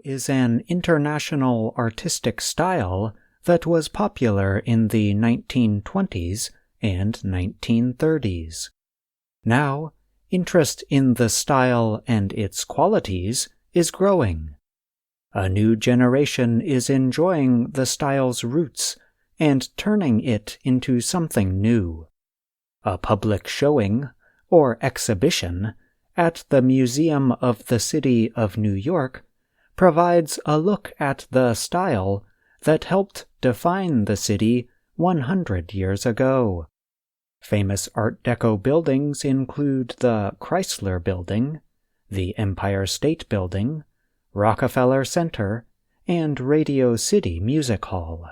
is an international artistic style that was popular in the 1920s and 1930s. Now, interest in the style and its qualities is growing. A new generation is enjoying the style's roots and turning it into something new. A public showing, or exhibition, at the Museum of the City of New York provides a look at the style that helped define the city 100 years ago. Famous Art Deco buildings include the Chrysler Building, the Empire State Building, Rockefeller Center, and Radio City Music Hall.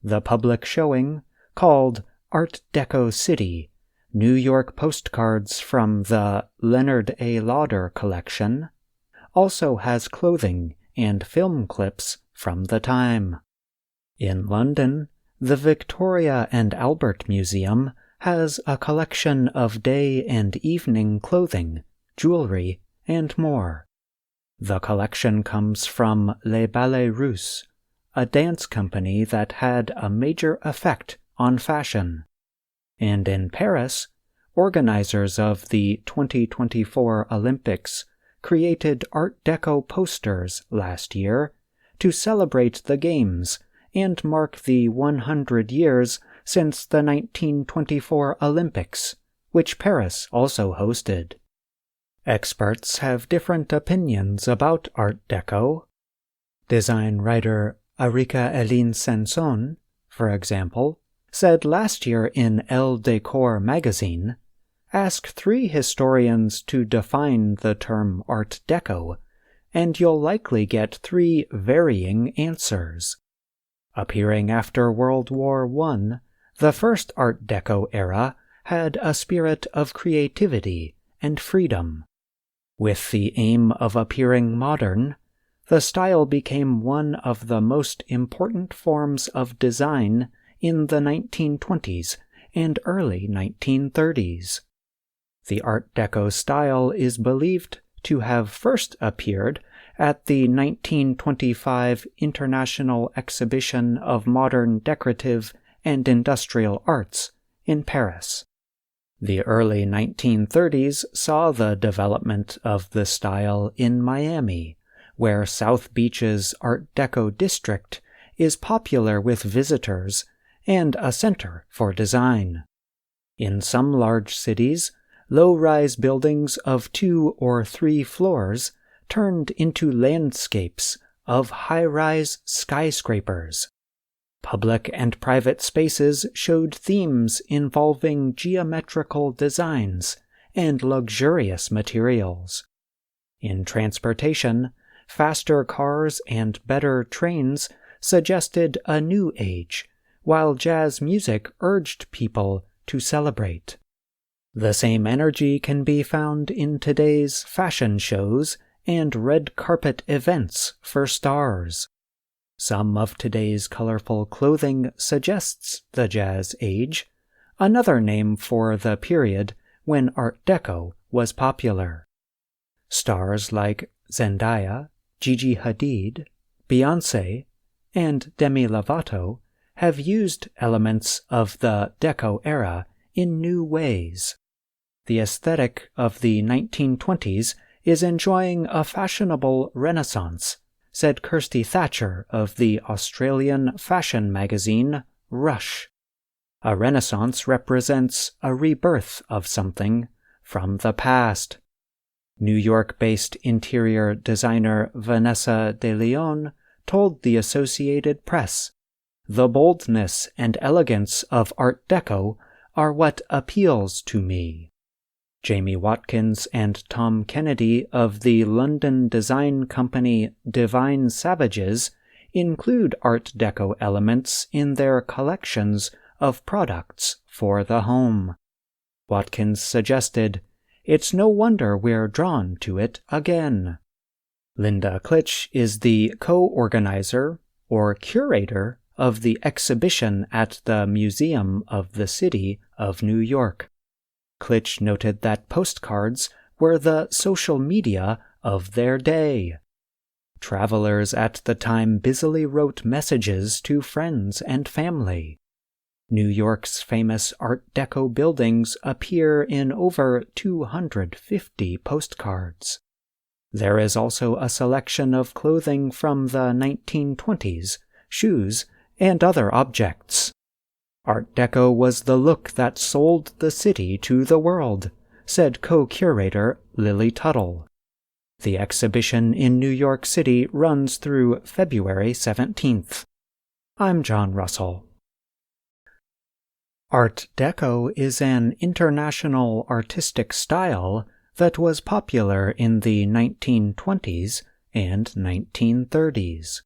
The public showing, called Art Deco City, New York Postcards from the Leonard A. Lauder Collection, also has clothing and film clips from the time. In London, the Victoria and Albert Museum has a collection of day and evening clothing, jewelry, and more. The collection comes from Les Ballets Russes, a dance company that had a major effect on fashion. And in Paris, organizers of the 2024 Olympics created Art Deco posters last year to celebrate the Games and mark the 100 years since the 1924 Olympics, which Paris also hosted. Experts have different opinions about Art Deco. Design writer Arika Eline Sanson, for example, said last year in Elle Décor magazine, "Ask 3 historians to define the term Art Deco, and you'll likely get 3 varying answers." Appearing after World War I, the first Art Deco era had a spirit of creativity and freedom. With the aim of appearing modern, the style became one of the most important forms of design in the 1920s and early 1930s. The Art Deco style is believed to have first appeared at the 1925 International Exhibition of Modern Decorative and Industrial Arts in Paris. The early 1930s saw the development of the style in Miami, where South Beach's Art Deco district is popular with visitors and a center for design. In some large cities, low-rise buildings of 2 or 3 floors turned into landscapes of high-rise skyscrapers. Public and private spaces showed themes involving geometrical designs and luxurious materials. In transportation, faster cars and better trains suggested a new age, while jazz music urged people to celebrate. The same energy can be found in today's fashion shows and red carpet events for stars. Some of today's colorful clothing suggests the Jazz Age, another name for the period when Art Deco was popular. Stars like Zendaya, Gigi Hadid, Beyoncé, and Demi Lovato have used elements of the Deco era in new ways. The aesthetic of the 1920s is enjoying a fashionable renaissance, said Kirsty Thatcher of the Australian fashion magazine Rush. A renaissance represents a rebirth of something from the past. New York-based interior designer Vanessa De Leon told the Associated Press, "The boldness and elegance of Art Deco are what appeals to me." Jamie Watkins and Tom Kennedy of the London design company Divine Savages include Art Deco elements in their collections of products for the home. Watkins suggested, "It's no wonder we're drawn to it again." Linda Klitsch is the co-organizer or curator of the exhibition at the Museum of the City of New York. Klitsch noted that postcards were the social media of their day. Travelers at the time busily wrote messages to friends and family. New York's famous Art Deco buildings appear in over 250 postcards. There is also a selection of clothing from the 1920s, shoes, and other objects. Art Deco was the look that sold the city to the world, said co-curator Lily Tuttle. The exhibition in New York City runs through February 17th. I'm John Russell. Art Deco is an international artistic style that was popular in the 1920s and 1930s.